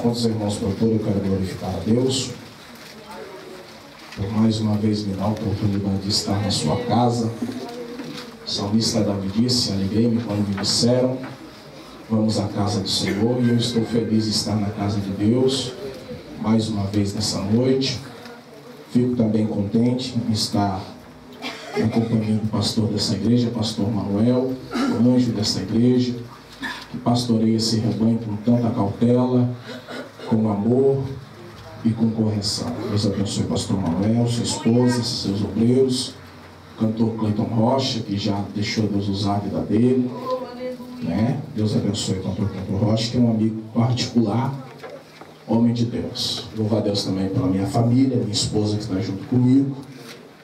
Com os irmãos, por tudo, eu quero glorificar a Deus por mais uma vez me dar a oportunidade de estar na sua casa. O salmista Davi disse: alegrei-me quando me disseram, vamos à casa do Senhor. E eu estou feliz de estar na casa de Deus mais uma vez nessa noite. Fico também contente em estar na companhia do pastor dessa igreja, pastor Manuel, o anjo dessa igreja, que pastoreia esse rebanho com tanta cautela, com amor e com correção. Deus abençoe o pastor Manuel, sua esposa, seus obreiros, o cantor Cleiton Rocha, que já deixou Deus usar a vida dele, né? Deus abençoe o cantor Cleiton Rocha, que é um amigo particular, homem de Deus. Louvo a Deus também pela minha família, minha esposa que está junto comigo,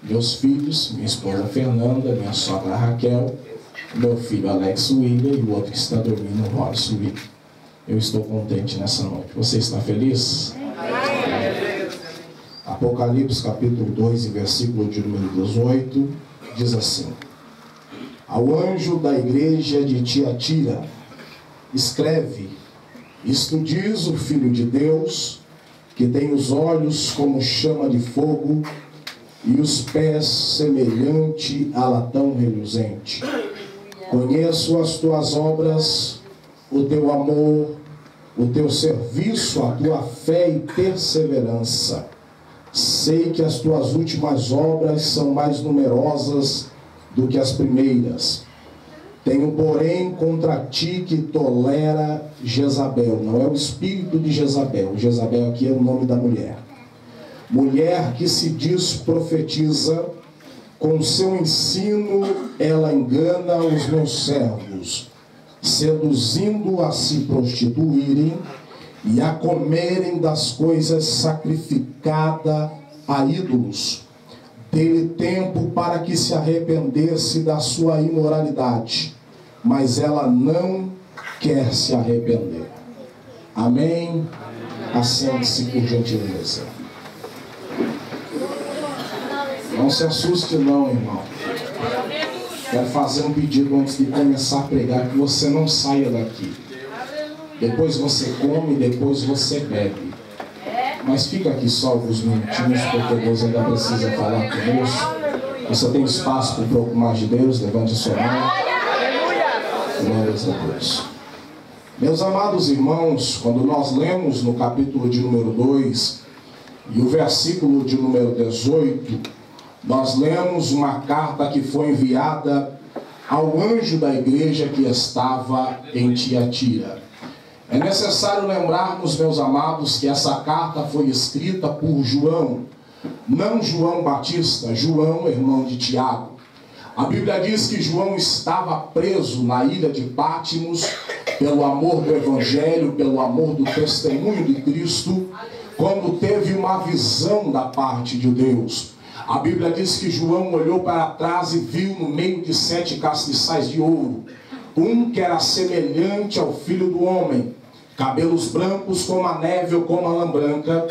meus filhos, minha esposa Fernanda, minha sogra Raquel, meu filho Alex William e o outro que está dormindo, o Robson William. Eu estou contente nessa noite. Você está feliz? Apocalipse capítulo 2 e versículo de número 18 diz assim: ao anjo da igreja de Tiatira escreve: isto diz o Filho de Deus, que tem os olhos como chama de fogo e os pés semelhante a latão reluzente. Conheço as tuas obras, o teu amor, o teu serviço, a tua fé e perseverança. Sei que as tuas últimas obras são mais numerosas do que as primeiras. Tenho, porém, contra ti que tolera Jezabel. Não é o espírito de Jezabel. Jezabel aqui é o nome da mulher. Mulher que se diz profetiza, com seu ensino ela engana os meus servos, seduzindo a se prostituírem e a comerem das coisas sacrificadas a ídolos. Dê-lhe tempo para que se arrependesse da sua imoralidade, mas ela não quer se arrepender. Amém? Assente-se por gentileza. Não se assuste não, irmão. Quero fazer um pedido antes de começar a pregar, que você não saia daqui. Depois você come, depois você bebe. Mas fica aqui só alguns minutinhos, porque Deus ainda precisa falar conosco. Você tem espaço para um pouco mais de Deus? Levante a sua mão. Glórias a Deus. Meus amados irmãos, quando nós lemos no capítulo de número 2 e o versículo de número 18, nós lemos uma carta que foi enviada ao anjo da igreja que estava em Tiatira. É necessário lembrarmos, meus amados, que essa carta foi escrita por João, não João Batista, João, irmão de Tiago. A Bíblia diz que João estava preso na ilha de Patmos pelo amor do Evangelho, pelo amor do testemunho de Cristo, quando teve uma visão da parte de Deus. A Bíblia diz que João olhou para trás e viu no meio de 7 castiçais de ouro, um que era semelhante ao Filho do Homem, cabelos brancos como a neve ou como a lã branca,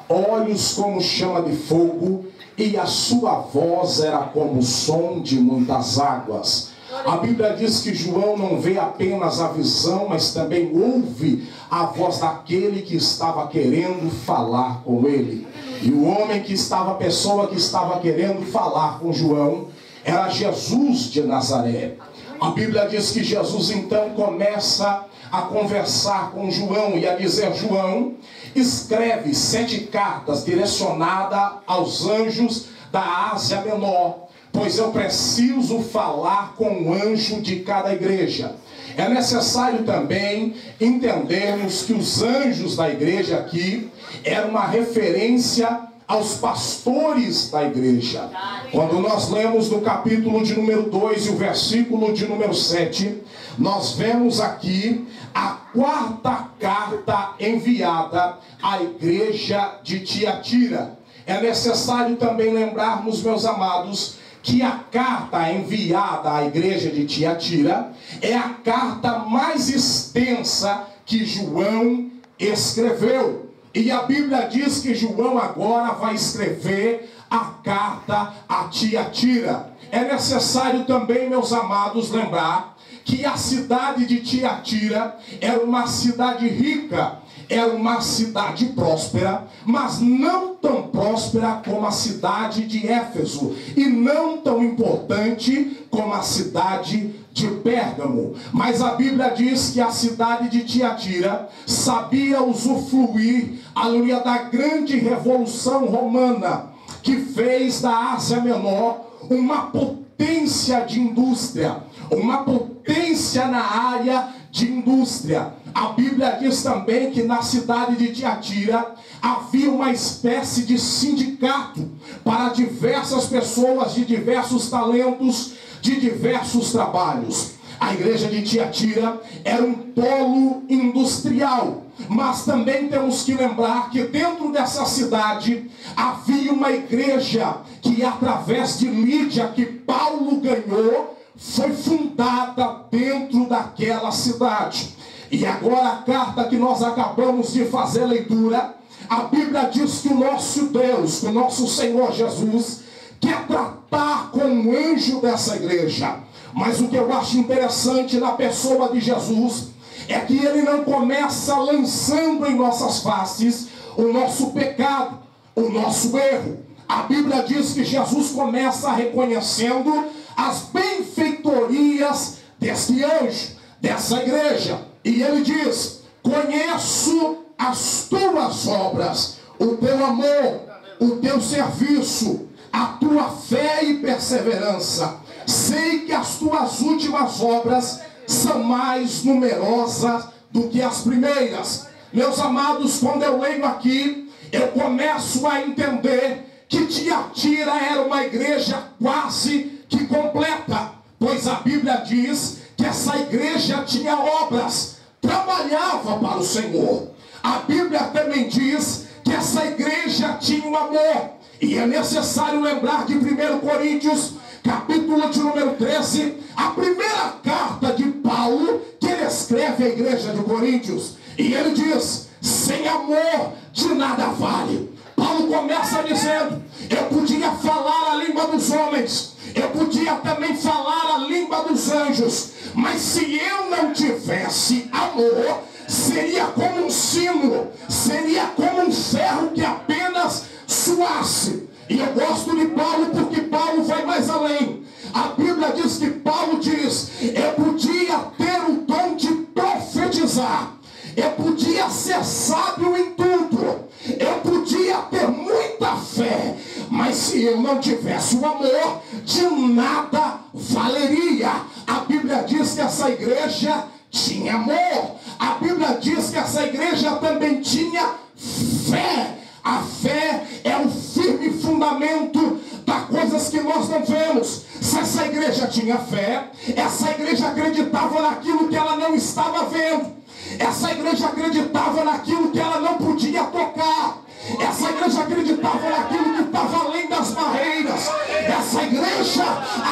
olhos como chama de fogo, e a sua voz era como o som de muitas águas. A Bíblia diz que João não vê apenas a visão, mas também ouve a voz daquele que estava querendo falar com ele. E o homem que estava, a pessoa que estava querendo falar com João, era Jesus de Nazaré. A Bíblia diz que Jesus então começa a conversar com João e a dizer: João, escreve 7 cartas direcionadas aos anjos da Ásia Menor, pois eu preciso falar com o anjo de cada igreja. É necessário também entendermos que os anjos da igreja aqui eram uma referência aos pastores da igreja. Quando nós lemos no capítulo de número 2 e o versículo de número 7, nós vemos aqui a 4ª carta enviada à igreja de Tiatira. É necessário também lembrarmos, meus amados, que a carta enviada à igreja de Tiatira é a carta mais extensa que João escreveu. E a Bíblia diz que João agora vai escrever a carta a Tiatira. É necessário também, meus amados, lembrar que a cidade de Tiatira era uma cidade rica, era uma cidade próspera, mas não tão próspera como a cidade de Éfeso, e não tão importante como a cidade de Pérgamo. Mas a Bíblia diz que a cidade de Tiatira sabia usufruir, aleluia, da grande revolução romana, que fez da Ásia Menor uma potência de indústria, uma potência na área de indústria. A Bíblia diz também que na cidade de Tiatira havia uma espécie de sindicato para diversas pessoas de diversos talentos, de diversos trabalhos. A igreja de Tiatira era um polo industrial, mas também temos que lembrar que dentro dessa cidade havia uma igreja que, através de Lídia, que Paulo ganhou, foi fundada dentro daquela cidade. E agora a carta que nós acabamos de fazer a leitura, a Bíblia diz que o nosso Deus, o nosso Senhor Jesus, quer tratar com o anjo dessa igreja. Mas o que eu acho interessante na pessoa de Jesus é que ele não começa lançando em nossas faces o nosso pecado, o nosso erro. A Bíblia diz que Jesus começa reconhecendo as benfeitorias desse anjo, dessa igreja. E ele diz: conheço as tuas obras, o teu amor, o teu serviço, a tua fé e perseverança. Sei que as tuas últimas obras são mais numerosas do que as primeiras. Meus amados, quando eu leio aqui, eu começo a entender que Tiatira era uma igreja quase que completa, pois a Bíblia diz que essa igreja tinha obras, trabalhava para o Senhor. A Bíblia também diz que essa igreja tinha um amor. E é necessário lembrar de 1 Coríntios, capítulo de número 13, a primeira carta de Paulo, que ele escreve à igreja de Coríntios. E ele diz: sem amor de nada vale. Paulo começa dizendo: eu podia falar a língua dos homens, eu podia também falar a língua dos anjos, mas se eu não tivesse amor, seria como um sino, seria como um ferro que apenas suasse. E eu gosto de Paulo porque Paulo vai mais além. A Bíblia diz que Paulo diz: eu podia ter o dom de profetizar, eu podia ser sábio em tudo, eu podia ter muita fé, mas se eu não tivesse o amor, de nada valeria. A Bíblia diz que essa igreja tinha amor. A Bíblia diz que essa igreja também tinha fé. A fé é o firme fundamento das coisas que nós não vemos. Se essa igreja tinha fé, essa igreja acreditava naquilo que ela não estava vendo. Essa igreja acreditava naquilo que ela não podia tocar. Essa igreja acreditava naquilo que estava além das barreiras. Essa igreja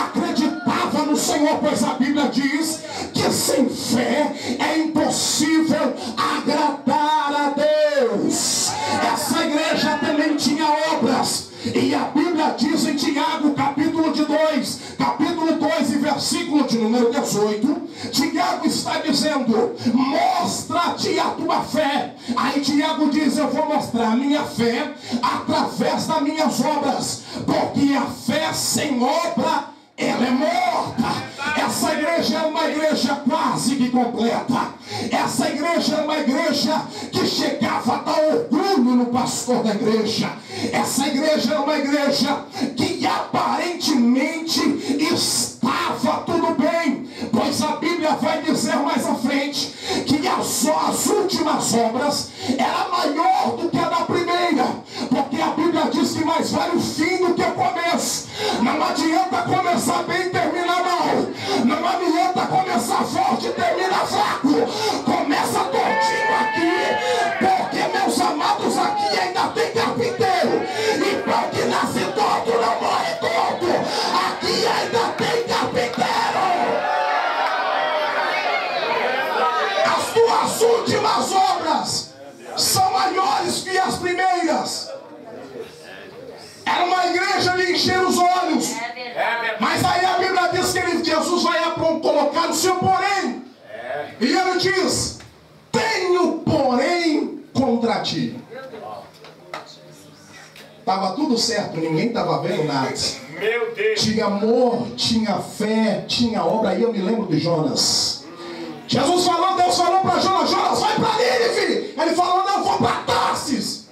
acreditava no Senhor, pois a Bíblia diz que sem fé é impossível agradar a Deus. Essa igreja também tinha obras. E a Bíblia diz em Tiago, capítulo 2 e versículo de número 18, Tiago está dizendo: mostra-te a tua fé. Aí Tiago diz: eu vou mostrar a minha fé através das minhas obras, porque a fé sem obra, ela é morta. Essa igreja é uma igreja quase que completa. Essa igreja é uma igreja que chegava a dar orgulho no pastor da igreja. Essa igreja é uma igreja que aparentemente estava tudo bem, pois a Bíblia vai dizer mais à frente que as últimas obras eram maior do que a da primeira, porque a Bíblia diz que mais vale o fim do que o começo. Não adianta começar bem e terminar mal. Não adianta começar forte e terminar fraco. Começa todinho aqui, porque, meus amados, aqui ainda tem carpinteiro. E pão que nasce todo não morre todo. Aqui ainda tem carpinteiro. As tuas últimas obras são maiores que as primeiras. Era uma igreja de encher os olhos. Mas aí a Bíblia diz que Jesus vai colocar colocar o seu porém. E ele diz: tenho porém contra ti. Estava tudo certo, ninguém estava vendo nada. Meu Deus. Tinha amor, tinha fé, tinha obra. Aí eu me lembro de Jonas. Jesus falou, Deus falou para Jonas: Jonas, vai para Nínive. Ele falou: não, vou para Tarsis.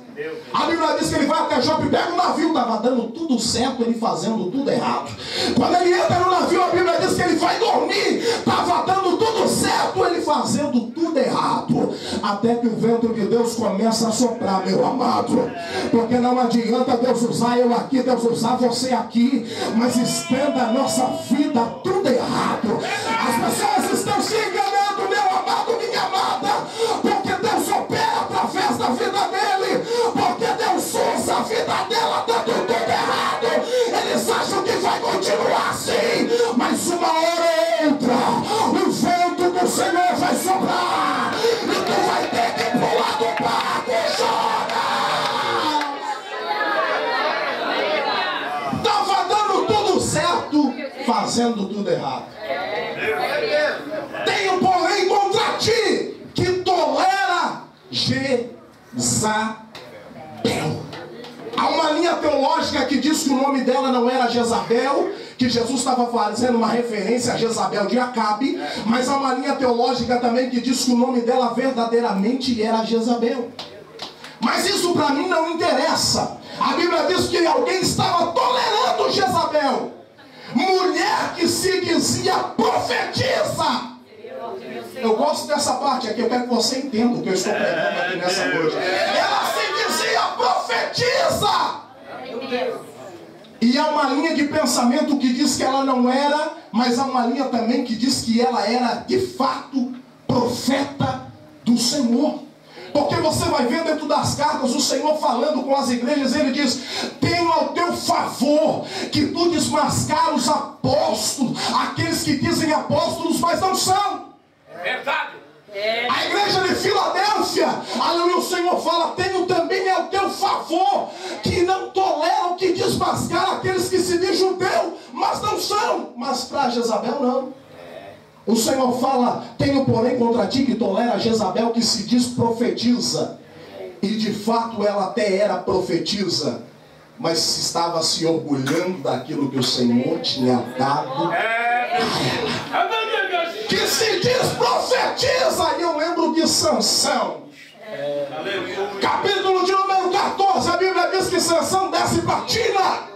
A Bíblia diz que ele vai até Jope, pega o navio, estava dando tudo certo, ele fazendo tudo errado. Quando ele entra no navio, a Bíblia diz que ele vai dormir, estava dando tudo certo, ele fazendo tudo errado. Até que o vento de Deus começa a soprar, meu amado. Porque não adianta Deus usar eu aqui, Deus usar você aqui, mas estenda a nossa vida tudo errado. As pessoas estão se enganando, meu amado, minha amada, porque Deus opera através da vida dele, porque Deus usa a vida dela dando tudo errado. Eles acham que vai continuar assim, mas uma hora ou outra o vento do Senhor vai soprar e tu vai ter que pular do barco e chorar. Estava dando tudo certo, fazendo tudo errado. Tenho porém contra ti que tolera Jezabel. Há uma linha teológica que diz que o nome dela não era Jezabel, que Jesus estava fazendo uma referência a Jezabel de Acabe, mas há uma linha teológica também que diz que o nome dela verdadeiramente era Jezabel. Mas isso para mim não interessa. A Bíblia diz que alguém estava tolerando Jezabel, mulher que se dizia profetisa. Eu gosto dessa parte aqui, eu quero que você entenda o que eu estou pregando aqui nessa noite. Ela se dizia profetiza. E há uma linha de pensamento que diz que ela não era, mas há uma linha também que diz que ela era de fato profeta do Senhor. Porque você vai ver dentro das cartas o Senhor falando com as igrejas, ele diz: tenho ao teu favor que tu desmascara os apóstolos, aqueles que dizem apóstolos, mas não são. Verdade. A igreja de Filadélfia, aleluia, o Senhor fala: tenho também ao teu favor que não toleram, que desmascaram aqueles que se dizem judeu, mas não são. Mas para Jezabel não. O Senhor fala: tenho porém contra ti que tolera Jezabel, que se diz profetiza. E de fato ela até era profetiza, mas estava se orgulhando daquilo que o Senhor tinha dado a ela. Que se diz profetiza. E eu lembro de Sansão. Capítulo de número 14, a Bíblia diz que Sansão desce para Tina.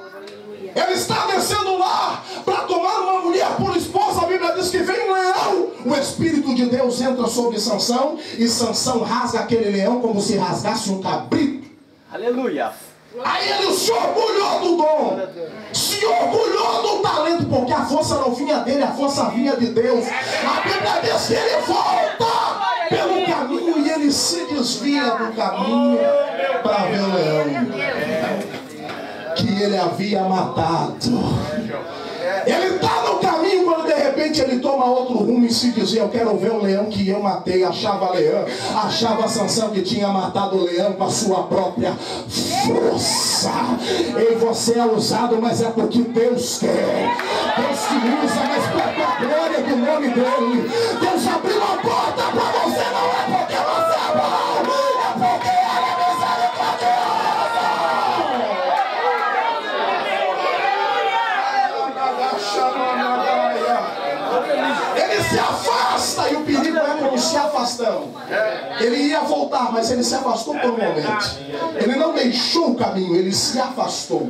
Ele está descendo lá para tomar uma mulher por esposa. A Bíblia diz que vem um leão. O Espírito de Deus entra sobre Sansão e Sansão rasga aquele leão como se rasgasse um cabrito. Aleluia. Aí ele se orgulhou do dom, se orgulhou do talento, porque a força não vinha dele, a força vinha de Deus. A Bíblia diz que ele volta pelo caminho e ele se desvia do caminho para ver o leão que ele havia matado. Ele está no caminho quando de repente ele toma outro rumo e se dizia: eu quero ver o leão que eu matei. Achava leão, achava Sansão que tinha matado o leão com a sua própria força. E você é usado, mas é porque Deus quer. Deus te usa, mas para a glória do nome dele. Deus abriu a porta para você, não é porque você é bom, é porque ele é misericordioso. Ele se afasta, e o perigo é como se afastando. Ele ia voltar, mas ele se afastou por um momento. Ele não deixou o caminho, ele se afastou.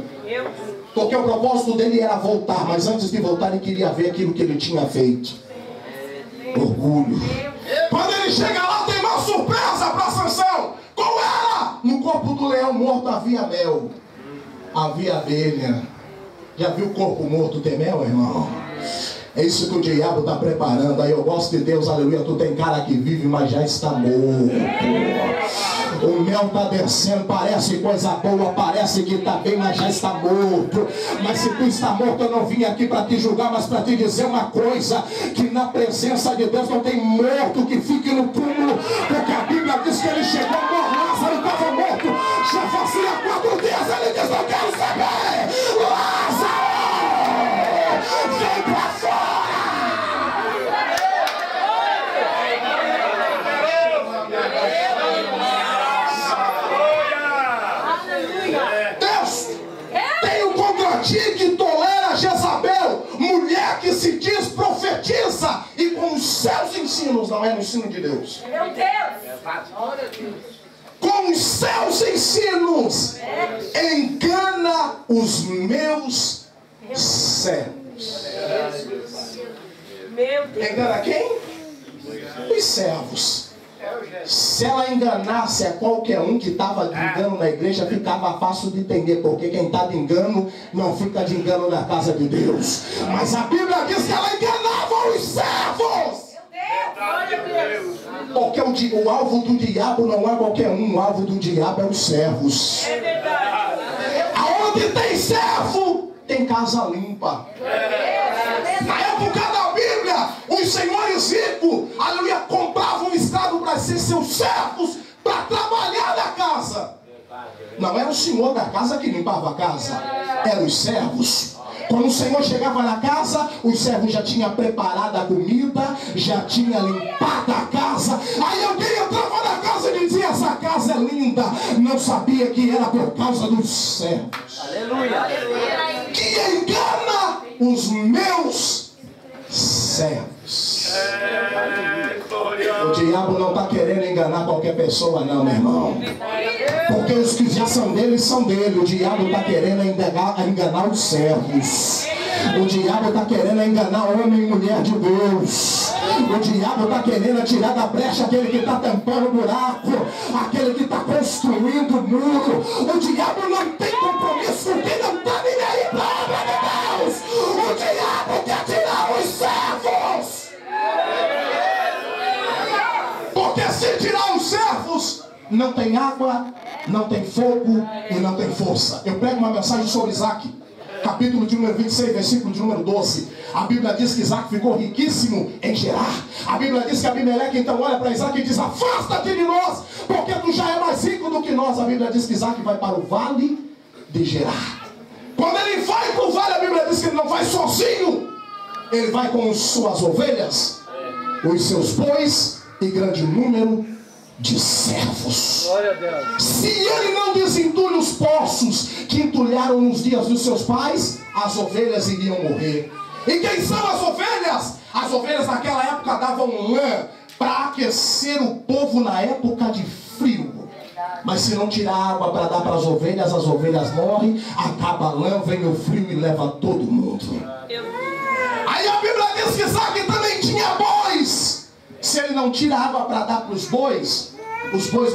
Porque o propósito dele era voltar, mas antes de voltar ele queria ver aquilo que ele tinha feito. Orgulho. Quando ele chega lá, tem uma surpresa para Sansão. Qual era? No corpo do leão morto havia mel, havia abelha. Já viu o corpo morto ter mel, irmão? É isso que o diabo está preparando. Aí eu gosto de Deus, aleluia. Tu tem cara que vive, mas já está morto. O mel está descendo, parece coisa boa, parece que está bem, mas já está morto. Mas se tu está morto, eu não vim aqui para te julgar, mas para te dizer uma coisa: que na presença de Deus não tem morto que fique no túmulo. Porque a Bíblia diz que ele chegou morto, Lázaro estava morto. Já fazia 4 dias, ele diz: não quero saber. Lázaro, vem para fora. não é no ensino de Deus. Meu Deus! Com os seus ensinos, engana os meus servos. Meu Deus! Engana quem? Os servos. Se ela enganasse a qualquer um que estava de engano na igreja, ficava fácil de entender, porque quem está de engano não fica de engano na casa de Deus. Mas a Bíblia diz que ela enganava os servos. Porque o alvo do diabo não é qualquer um, o alvo do diabo é os servos. É verdade! Aonde tem servo, tem casa limpa. Na época da Bíblia, os senhores ricos, aleluia, compravam um escravo para ser seus servos, para trabalhar na casa. Não era o senhor da casa que limpava a casa, eram os servos. Quando o Senhor chegava na casa, os servos já tinham preparado a comida, já tinha limpado a casa. Aí alguém entrava na casa e dizia: essa casa é linda. Não sabia que era por causa dos servos. Aleluia. Que engana os meus servos. O diabo não está querendo enganar qualquer pessoa não, meu irmão. Porque os que já são dele, são dele. O diabo está querendo enganar os servos. O diabo está querendo enganar homem e mulher de Deus. O diabo está querendo tirar da brecha aquele que está tampando o buraco, aquele que está construindo o muro. O diabo não tem compromisso com quem não está nem aí para a obra de Deus. O diabo quer tirar os servos. Porque se tirar os servos, não tem água, não tem fogo e não tem força. Eu prego uma mensagem sobre Isaac, capítulo de número 26, versículo de número 12. A Bíblia diz que Isaac ficou riquíssimo em Gerar. A Bíblia diz que Abimeleque então olha para Isaac e diz: afasta-te de nós, porque tu já é mais rico do que nós. A Bíblia diz que Isaac vai para o vale de Gerar. Quando ele vai para o vale, a Bíblia diz que ele não vai sozinho. Ele vai com suas ovelhas, os seus bois e grande número de servos. Se ele não desentulha os poços que entulharam nos dias dos seus pais, as ovelhas iriam morrer. E quem são as ovelhas? As ovelhas naquela época davam lã para aquecer o povo na época de frio. Mas se não tirar água para dar para as ovelhas morrem, acaba a lã, vem o frio e leva todo mundo. Aí a Bíblia diz que Isaac também tinha bois. Se ele não tira água para dar para os bois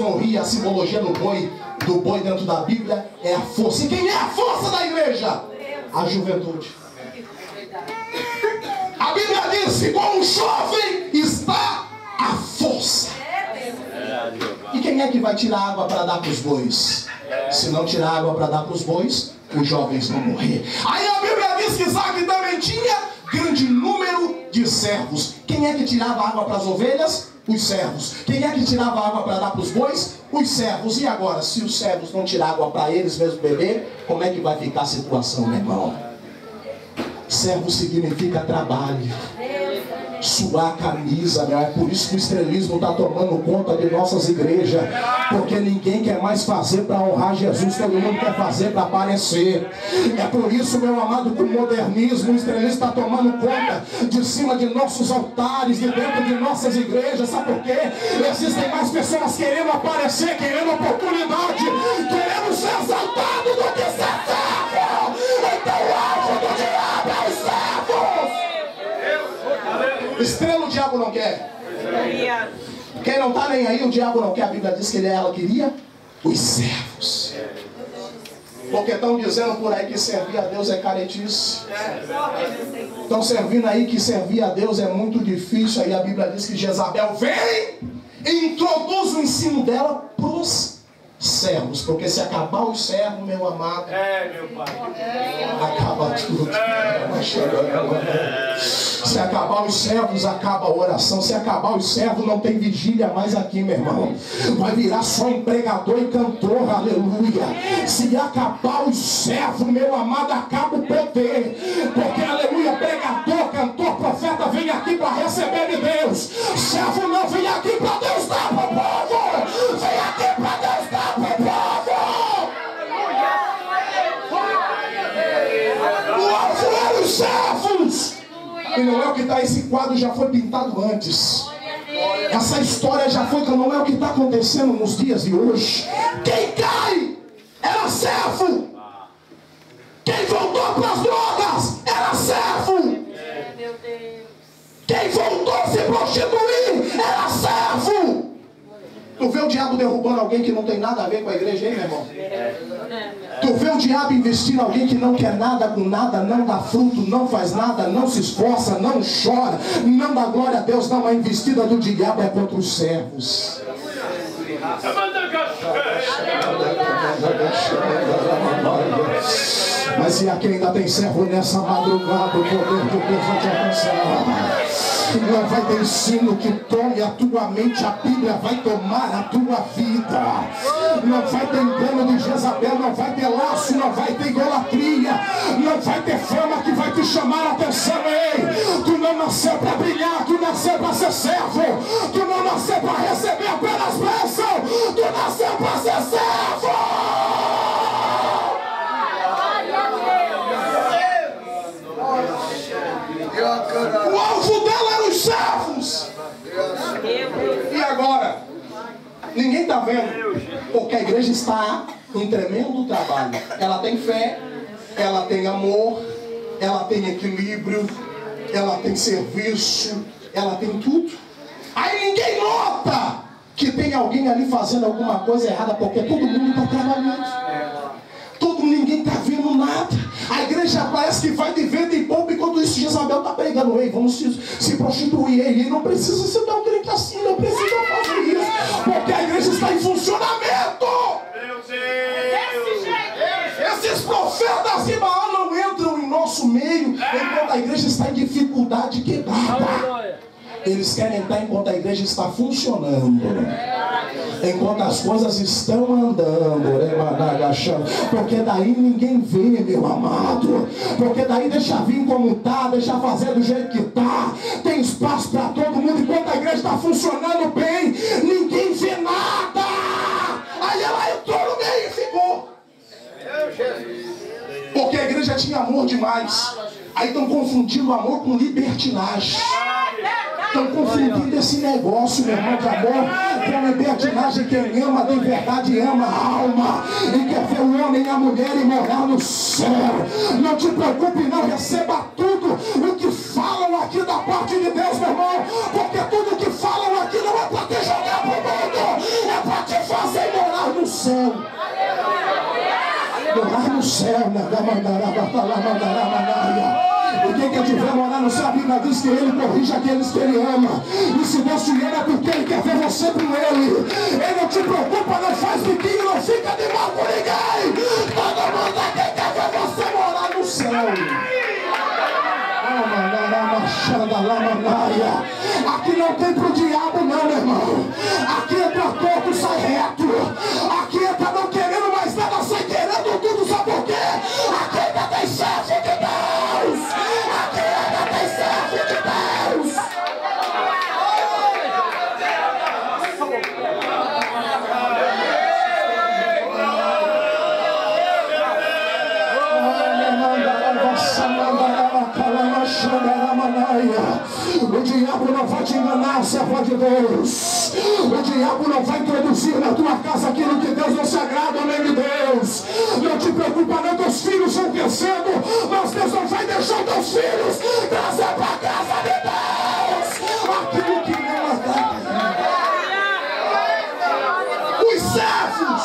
morriam. A simbologia do boi dentro da Bíblia é a força. E quem é a força da igreja? A juventude. A Bíblia diz que com o jovem está a força. E quem é que vai tirar água para dar para os bois? Se não tirar água para dar para os bois, os jovens vão morrer. Aí a Bíblia diz que Isaac também tinha grande número de servos. Quem é que tirava água para as ovelhas? Os servos. Quem é que tirava água para dar para os bois? Os servos. E agora, se os servos não tirar água para eles mesmo beber, como é que vai ficar a situação, meu irmão? Servo significa trabalho, suar a camisa, né? É por isso que o estrelismo está tomando conta de nossas igrejas, porque ninguém quer mais fazer para honrar Jesus, todo mundo quer fazer para aparecer. É por isso, meu amado, que o modernismo, o estrelismo está tomando conta de cima de nossos altares, de dentro de nossas igrejas. Sabe por quê? Existem mais pessoas querendo aparecer, querendo oportunidade, querendo ser exaltado do que ser servo. Então o alvo do diabo é os servos. Estrela o diabo não quer. Quem não está nem aí, o diabo não quer. A Bíblia diz que ela queria os servos. Porque estão dizendo por aí que servir a Deus é caretice. Estão servindo aí que servir a Deus é muito difícil. Aí a Bíblia diz que Jezabel vem e introduz o ensino dela para os servos. Porque se acabar os servos, meu amado, meu pai. acaba tudo. Se acabar os servos, acaba a oração. Se acabar os servos, não tem vigília mais aqui, meu irmão. Vai virar só empregador e cantor, aleluia. Se acabar os servos, meu amado, acaba o poder. Porque, aleluia, pregador, cantor, profeta, vem aqui para receber de Deus. Servo não vem aqui para Deus dar para o povo. Vem aqui para Deus dar para o povo. O alvo era os servos. E não é o que está, esse quadro já foi pintado antes. Essa história já foi, não é o que está acontecendo nos dias de hoje. Quem cai era servo. Quem voltou para as drogas era servo. Meu Deus. Quem voltou a se prostituir era servo. Tu vê o diabo derrubando alguém que não tem nada a ver com a igreja, hein, meu irmão? Tu vê o diabo investir em alguém que não quer nada com nada, não dá fruto, não faz nada, não se esforça, não chora, não dá glória a Deus. Não, a investida do diabo é contra os servos. Mas se aqui ainda tem servo nessa madrugada, o poder de Deus vai te alcançar. Não vai ter ensino que tome a tua mente, a Bíblia vai tomar a tua vida. Não vai ter engano de Jezabel, não vai ter laço, não vai ter idolatria, não vai ter fama que vai te chamar a atenção. Ei, tu não nasceu para brilhar, tu nasceu para ser servo, tu não nasceu para receber apenas bênção, tu nasceu para ser servo. O alvo dela eram os servos. E agora? Ninguém está vendo, porque a igreja está em tremendo trabalho. Ela tem fé, ela tem amor, ela tem equilíbrio, ela tem serviço, ela tem tudo. Aí ninguém nota que tem alguém ali fazendo alguma coisa errada, porque todo mundo está trabalhando. Ninguém está vendo nada. A igreja parece que vai de venda em pouco, enquanto isso Jezabel está pregando. Ei, vamos se prostituir. Ei, não precisa ser tão crente assim, não precisa fazer isso, porque a igreja está em funcionamento. Meu Deus! Esses profetas de Baal não entram em nosso meio enquanto a igreja está em dificuldade quebrada. Eles querem entrar enquanto a igreja está funcionando, enquanto as coisas estão andando, porque daí ninguém vê, meu amado, porque daí deixa vir como está, deixa fazer do jeito que está, tem espaço para todo mundo. Enquanto a igreja está funcionando bem, ninguém vê nada. Aí ela entrou no meio e ficou, porque a igreja tinha amor demais. Aí estão confundindo amor com libertinagem. Estão confundindo esse negócio, meu irmão, de amor com libertinagem. Quem ama de verdade ama a alma e quer ver o homem e a mulher e morar no céu. Não te preocupe, não, receba tudo o que falam aqui da parte de Deus, meu irmão, porque tudo que falam aqui não é para te jogar pro mundo, é para te fazer morar no céu. Morar no céu, e quem quer te ver morar no céu, a Bíblia diz que ele corrige aqueles que ele ama. E se Deus te ama é porque ele quer ver você com ele. Ele não te preocupa, não faz biquinho, não fica de mal com ninguém. Todo mundo aqui quer ver você morar no céu. Aqui não tem pro diabo não, meu irmão. Aqui entra torto, sai reto. Aqui entra não querendo mais nada, sai querendo tudo. Sabe por quê? Aqui ainda tem servo de Deus. Aqui ainda tem servo de Deus. O diabo não vai te enganar, servo de Deus. O diabo não vai introduzir na tua casa aquilo que Deus não se agrada, nem de Deus. Não te preocupa, não, teus filhos vão crescendo, mas Deus não vai deixar teus filhos trazer para a casa de Deus aquilo que não agrada. Os servos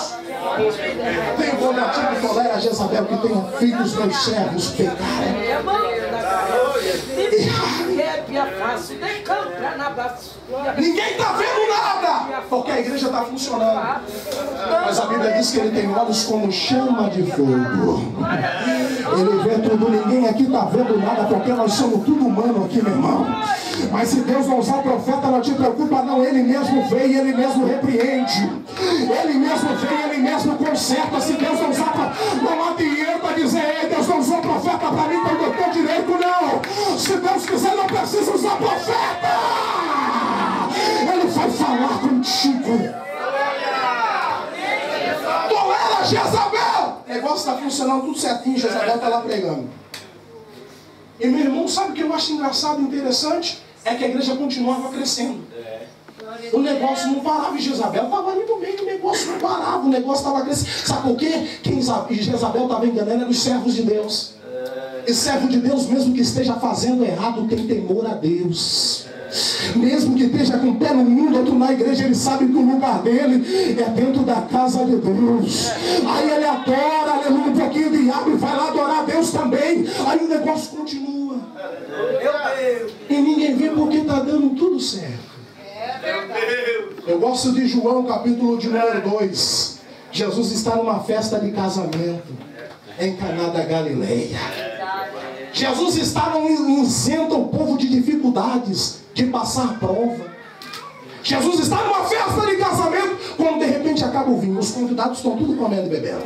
tem um combatinho que tolera Jezabel, que tenha filhos meus servos pecarem. Ninguém está vendo nada, porque a igreja está funcionando. Mas a Bíblia diz que ele tem olhos como chama de fogo. Ele vê tudo, ninguém aqui está vendo nada, porque nós somos tudo humano aqui, meu irmão. Mas se Deus não usar profeta, não te preocupa não, ele mesmo vê e ele mesmo repreende. Ele mesmo vê e ele mesmo conserta. Se Deus não usar profeta, não adianta dizer, ei, Deus não usou profeta para mim, então eu tenho direito, não. Se Deus quiser, não precisa usar profeta. Ele vai falar contigo. Tolera Jezabel. O negócio está funcionando tudo certinho, Jezabel está lá pregando. E meu irmão, sabe o que eu acho engraçado e interessante? É que a igreja continuava crescendo. O negócio não parava. E Jezabel estava ali no meio, o negócio não parava, o negócio estava crescendo. Sabe por quê? Quem Jezabel estava enganando eram os servos de Deus. E servo de Deus, mesmo que esteja fazendo errado, tem temor a Deus. Mesmo que esteja com o pé no mundo, outro na igreja, ele sabe que o lugar dele é dentro da casa de Deus. Aí ele adora, aleluia, um pouquinho de diabo e vai lá adorar a Deus também. Aí o negócio continua. E ninguém vê porque está dando tudo certo. Eu gosto de João, capítulo de número 2. Jesus está numa festa de casamento em Caná da Galileia. Jesus está num isenta o povo de dificuldades, de passar prova. Jesus está numa festa de casamento, quando de repente acaba o vinho. Os convidados estão tudo comendo e bebendo.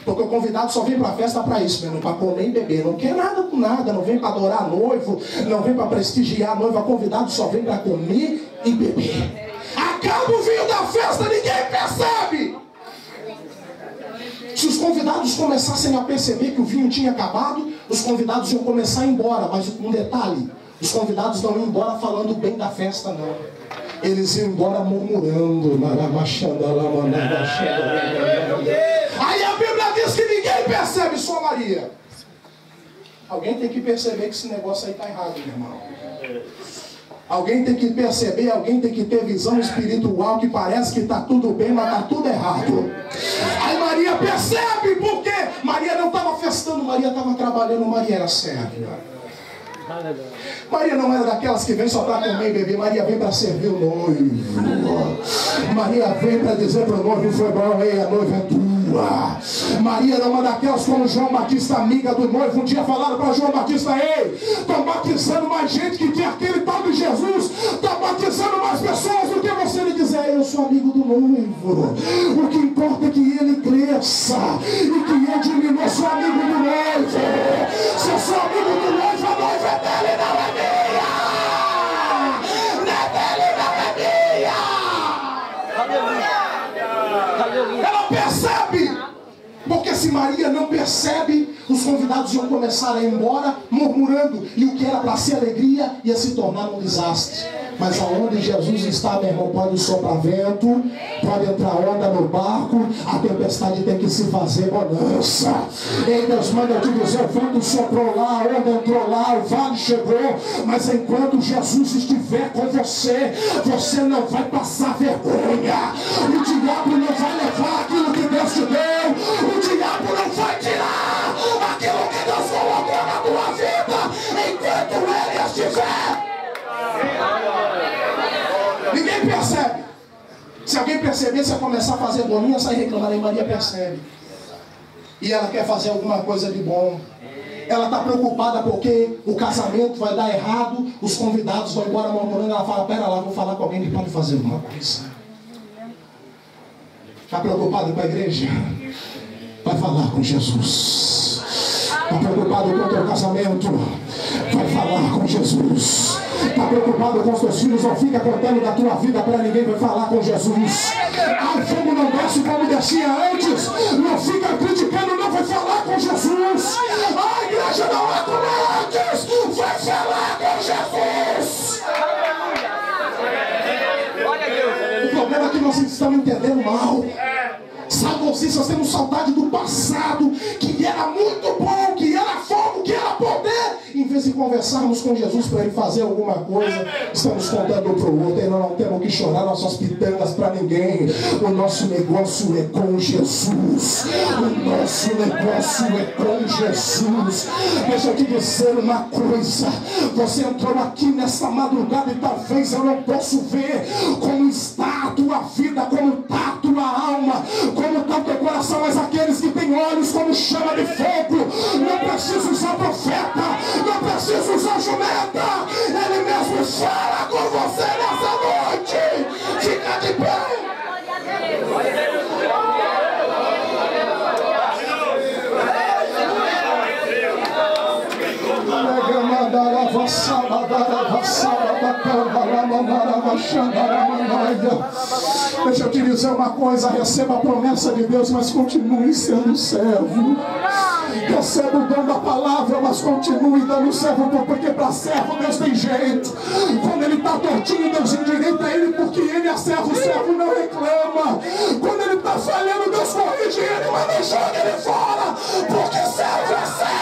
Porque o convidado só vem para a festa para isso, mesmo, para comer e beber. Não quer nada com nada, não vem para adorar noivo, não vem para prestigiar a noiva. O convidado só vem para comer e beber. Acaba o vinho da festa, ninguém percebe. Se os convidados começassem a perceber que o vinho tinha acabado, os convidados iam começar a ir embora. Mas um detalhe, os convidados não iam embora falando bem da festa, não. Eles iam embora murmurando. Aí a Bíblia diz que ninguém percebe, só Maria. Alguém tem que perceber que esse negócio aí está errado, meu irmão. Alguém tem que perceber, alguém tem que ter visão espiritual, que parece que está tudo bem, mas está tudo errado. Aí Maria percebe, porque Maria não estava festando, Maria estava trabalhando, Maria era serva. Maria não era daquelas que vem só para comer e beber. Maria vem para servir o noivo. Maria vem para dizer para o noivo: foi bom, ei, a noiva é tua. Maria era uma daquelas como João Batista, amiga do noivo. Um dia falaram para João Batista: ei, estão batizando mais gente que tinha aquele tal de Jesus. Está batizando mais pessoas do que você. Ele diz: eu sou amigo do noivo. O que importa é que ele cresça e que eu diminua. Eu sou amigo do noivo. Se eu sou amigo do noivo, a noiva é dele, não é minha. Não é dele, não é minha. Ela percebe. Porque se Maria não percebe, os convidados iam começar a ir embora murmurando. E o que era para ser alegria ia se tornar um desastre. Mas aonde Jesus está, meu irmão, pode soprar vento, pode entrar onda no barco, a tempestade tem que se fazer bonança. Ei, Deus manda eu te dizer: o vento soprou lá, a onda entrou lá, o vale chegou. Mas enquanto Jesus estiver com você, você não vai passar vergonha. O diabo não vai levar aquilo que Deus te deu. O diabo não vai tirar aquilo que Deus colocou na tua vida enquanto ele estiver. Ninguém percebe. Se alguém perceber, se começar a fazer bolinha, sai reclamando. Aí Maria percebe. E ela quer fazer alguma coisa de bom. Ela está preocupada porque o casamento vai dar errado. Os convidados vão embora murmurando. Ela fala: pera lá, vou falar com alguém que pode fazer alguma coisa. Está preocupado com a igreja? Vai falar com Jesus. Está preocupado com o teu casamento? Vai falar com Jesus. Está preocupado com os teus filhos? Não fica contando da tua vida para ninguém. Vai falar com Jesus. Ai, fogo não desce como descia antes. Não fica criticando, não. Vai falar com Jesus. A igreja não é como antes. Vai falar com Jesus. O problema é que nós estamos entendendo mal. Sabe vocês, nós temos saudade do passado, que era muito bom, que era fogo, que era poder. Em vez de conversarmos com Jesus para ele fazer alguma coisa, estamos contando para o outro. E nós não temos que chorar nossas pitangas para ninguém. O nosso negócio é com Jesus. O nosso negócio é com Jesus. Deixa eu te dizer uma coisa. Você entrou aqui nessa madrugada e talvez eu não posso ver como está a tua vida, como está a tua alma, como está o teu coração. Mas aqueles que têm olhos como chama de fogo, não precisa usar profeta, não precisa usar jumenta. Ele mesmo fala com você nessa noite. Fica de pé. Deixa eu te dizer uma coisa, receba a promessa de Deus, mas continue sendo servo. Receba o dom da palavra, mas continue dando servo, porque para servo Deus tem jeito. Quando ele está tortinho, Deus endireita ele, porque ele é servo, o servo não reclama. Quando ele está falhando, Deus corrige ele, mas não joga ele fora, porque servo é servo.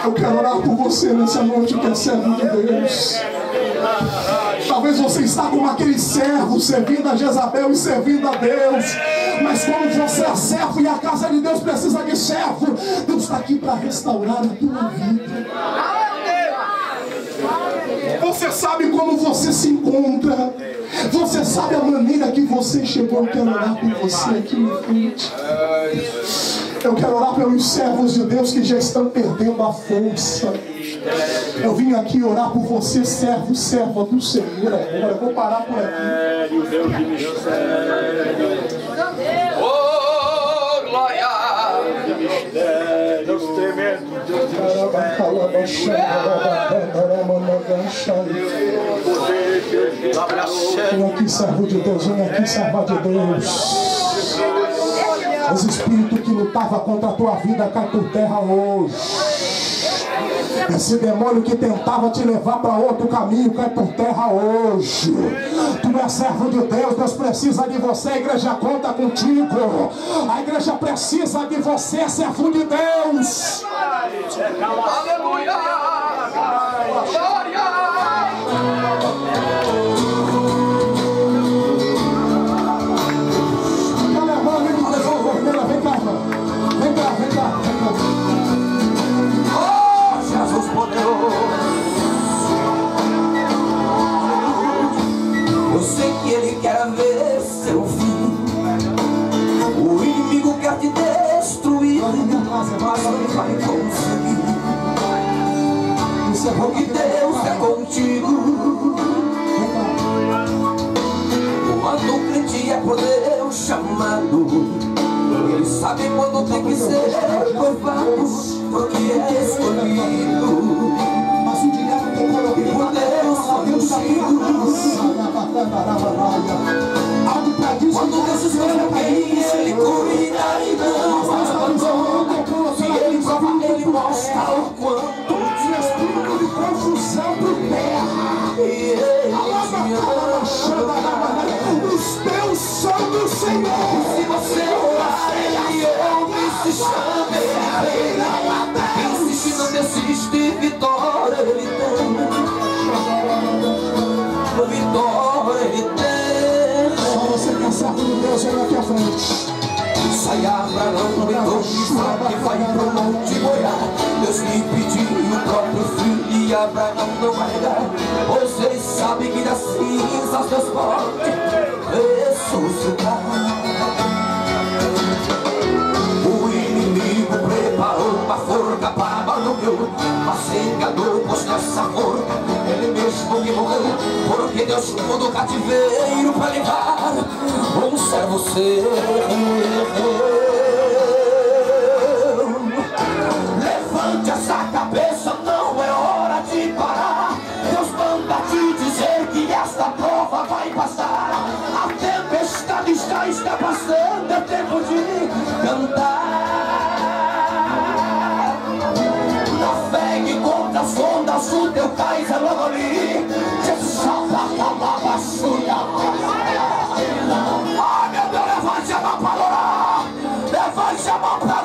Eu quero orar por você nessa noite que é servo de Deus. Talvez você está como aquele servo servindo a Jezabel e servindo a Deus. Mas como você é servo e a casa de Deus precisa de servo, Deus está aqui para restaurar a tua vida. Você sabe como você se encontra. Você sabe a maneira que você chegou. Eu quero orar por você aqui na frente. Eu quero orar pelos servos de Deus que já estão perdendo a força. Eu vim aqui orar por você, servo, serva do Senhor. Agora eu vou parar por aqui. Deus de mistério. Oh, glória! Deus tremendo, Deus de Vem aqui, servo de Deus, vem aqui, serva de Deus. Esse espírito que lutava contra a tua vida cai por terra hoje. Esse demônio que tentava te levar para outro caminho cai por terra hoje. Tu é servo de Deus, Deus precisa de você, a igreja conta contigo. A igreja precisa de você, servo de Deus. Aleluia! Glória! Eu sei que ele quer ver seu fim. O inimigo quer te destruir, mas não vai conseguir. Porque Deus é contigo. Quando o crente é por Deus chamado, ele sabe quando tem que ser provado, porque é escolhido. Mas o diabo tem que por Deus contigo. Quando Deus escolhe alguém, ele cuida e não abandona. Se ele prova, ele mostra o quanto de espírito de confusão por terra. E ele te ama. Os teus são do Senhor. Se você orar, ele ouve, se chama, ele reina. Insiste, não desiste, vitória ele tem. Vitória ele tem. Só você que é servo de Deus, vem aqui à frente. Sai Abraão e todo Isaac vai pro monte Moriá. Deus lhe pediu o próprio filho e Abraão não vai negar. Vocês sabem que das cinzas Deus pode ressuscitar. O inimigo preparou uma forca para Barnabeu, mas enganou, pois nessa forca ele mesmo que morreu. Porque Deus mudou o cativeiro para levar um servo seu. Levante essa cabeça, não é hora de parar. Deus manda te dizer que esta prova vai passar. A tempestade já está passando, é tempo de cantar. Navegue contra as ondas, o teu cais é logo ali. Jesus a basura. Ah, meu Deus, levante a mão para orar. Levante a mão para